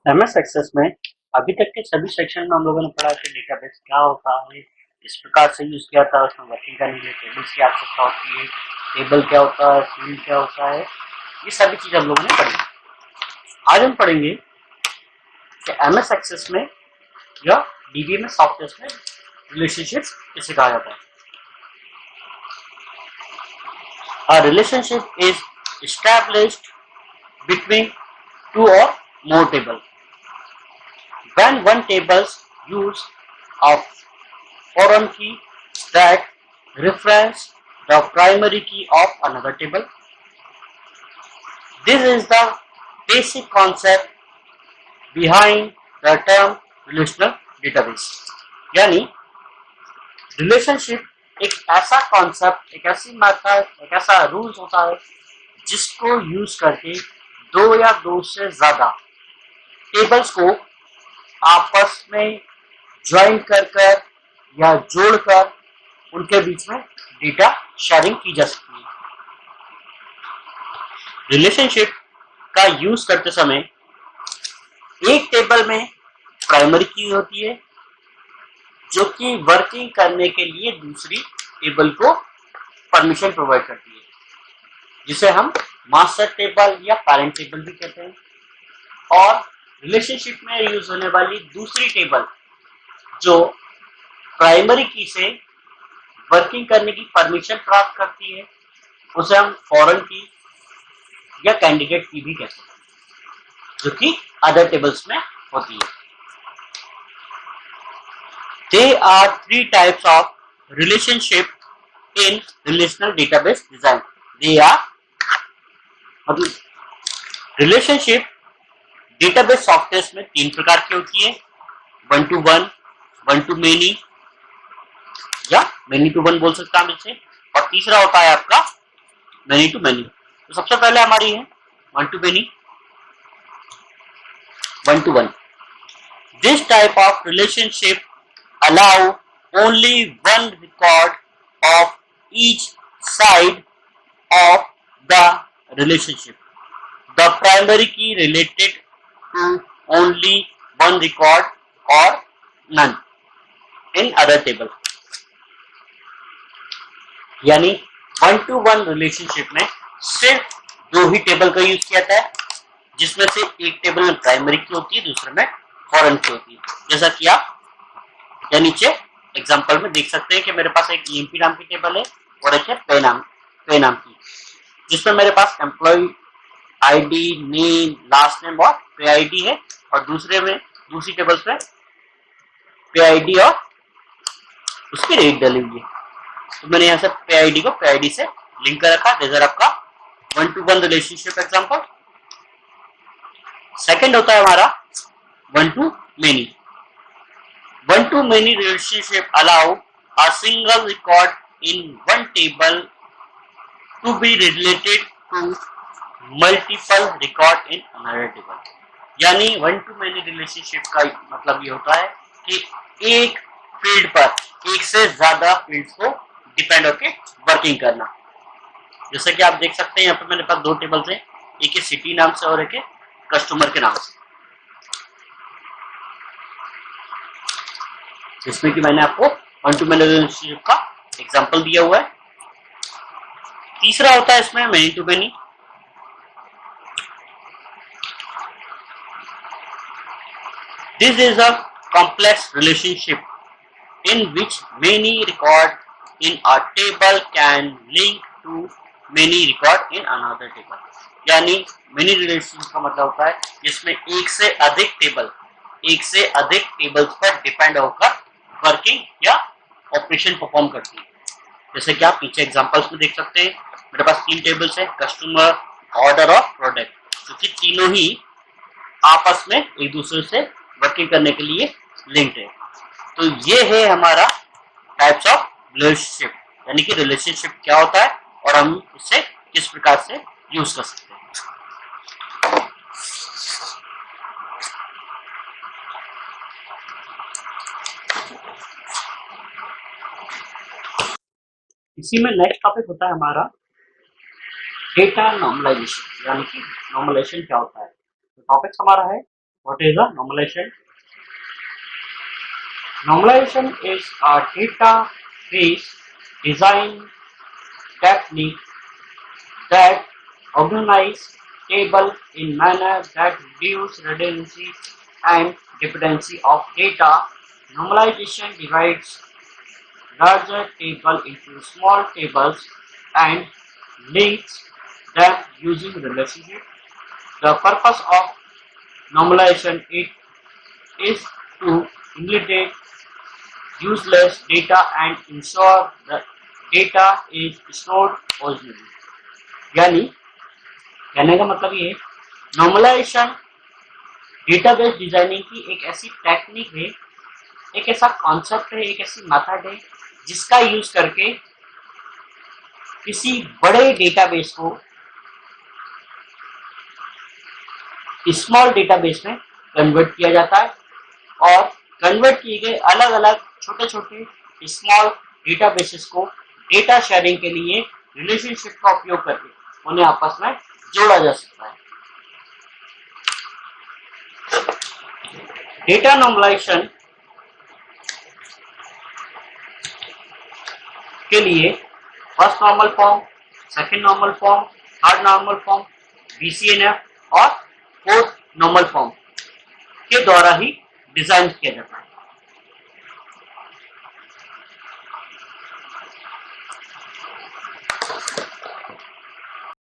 MS access में अभी तक के सभी सेक्शन में हम लोगों ने पढ़ा कि डेटाबेस क्या होता है, इस प्रकार से यूज किया था, उसमें वर्किंग करने के लिए टेबल्स की आवश्यकता होती है, टेबल क्या होता है, फील्ड क्या होता है, ये सभी चीजें हम लोगों ने पढ़ी। आज हम पढ़ेंगे कि एमएस एक्सेस में या डीबीएमएस सॉफ्टवेयर में रिलेशनशिप किसे कहा जाता है। A relationship is established between two or more tables. When one table's use of foreign key that reference the primary key of another table. This is the basic concept behind the term relational database. यानी relationship एक ऐसा concept, एक ऐसी method, एक ऐसा rules होता है जिसको यूज करके दो या दो से ज्यादा टेबल्स को आपस में ज्वाइन कर या जोड़कर उनके बीच में डेटा शेयरिंग की जा सकती है। रिलेशनशिप का यूज करते समय एक टेबल में प्राइमरी की होती है जो कि वर्किंग करने के लिए दूसरी टेबल को परमिशन प्रोवाइड करती है, जिसे हम मास्टर टेबल या पेरेंट टेबल भी कहते हैं। और रिलेशनशिप में यूज होने वाली दूसरी टेबल जो प्राइमरी की से वर्किंग करने की परमिशन प्राप्त करती है, उसे हम फॉरेन की या कैंडिडेट की भी कहते हैं, जो कि अदर टेबल्स में होती है। There are three types of relationship in relational database design. They are relationship database software में तीन प्रकार की होती है, one two one, one to many या मेनी टू वन बोल सकता हूं इसे, और तीसरा होता है आपका मेनी टू मेनी। तो सबसे पहले हमारी है one to many, one two one. This type of relationship allow only one record of each side of the relationship. The primary key related to only one record or none in other table. यानी one two one relationship में सिर्फ दो ही table का use किया जाता है, जिसमें से एक टेबल में प्राइमरी की होती है, दूसरे में फॉरेन की होती है। जैसा कि आप या नीचे एग्जांपल में देख सकते हैं कि मेरे पास एक ईएमपी नाम की टेबल है और एक है पे नाम की, जिसमें मेरे पास employ ID, name, last name और पे आईडी है, और दूसरी टेबल्स में पे आईडी और उसकी रेट डाली हुई है। तो मैंने यहाँ से पे आईडी को पे आईडी से लिंक कर रखा। दिस इज आपका one two one relationship example. Second होता है हमारा one to many. One-to-many relationship allow a single record in one table to be related to multiple record in another table. यानी one-to-many relationship का मतलब ये होता है कि एक फील्ड पर एक से ज्यादा फील्ड्स को डिपेंड होके वर्किंग करना। जैसे कि आप देख सकते हैं यहाँ पे मेरे पास दो टेबल्स हैं, एक है सिटी नाम से और एक है कस्टमर के नाम से, जिसमें कि मैंने आपको वन टू मेनी रिलेशनशिप का एग्जांपल दिया हुआ है। तीसरा होता है इसमें many to many. This is a complex relationship in which many record in a table can link to many record in another table. यानी मेनी रिलेशनशिप का मतलब होता है जिसमें एक से अधिक टेबल्स पर डिपेंड होकर वर्किंग या ऑपरेशन परफॉर्म करती है। जैसे कि आप नीचे एग्जांपल्स में देख सकते हैं, मेरे पास तीन टेबल्स हैं, कस्टमर, ऑर्डर और प्रोडक्ट, जो कि तीनों ही आपस में एक दूसरे से वर्किंग करने के लिए लिंक्ड है। तो ये है हमारा टाइप्स ऑफ रिलेशनशिप, यानी कि रिलेशनशिप क्या होता है और हम इसे किस प्रकार से यूज कर सकते हैं। इसी में नेक्स्ट टॉपिक होता है हमारा डेटा नॉर्मलाइजेशन, यानी कि नॉर्मलाइजेशन क्या होता है। तो टॉपिक हमारा है What is a normalization? Normalization is a database design technique that organize table in manner that reduce redundancy and dependency of data. Normalization divides larger table into small tables and links them using relationship. The purpose of normalization is to eliminate useless data and ensure the data is stored originally. यानी कहने का मतलब ये normalisation database designing की एक ऐसी technique है, एक ऐसा कॉन्सेप्ट है, एक ऐसी मेथड है जिसका यूज करके किसी बड़े डेटाबेस को स्मॉल डेटाबेस में कन्वर्ट किया जाता है और कन्वर्ट किए गए अलग अलग छोटे छोटे स्मॉल डेटाबेसेस को डेटा शेयरिंग के लिए रिलेशनशिप का उपयोग करके उन्हें आपस में जोड़ा जा सकता है। डेटा नॉर्मलाइजेशन के लिए first normal form, second normal form, third normal form, BCNF और फोर्थ नॉर्मल फॉर्म के द्वारा ही डिजाइन किया जाता है।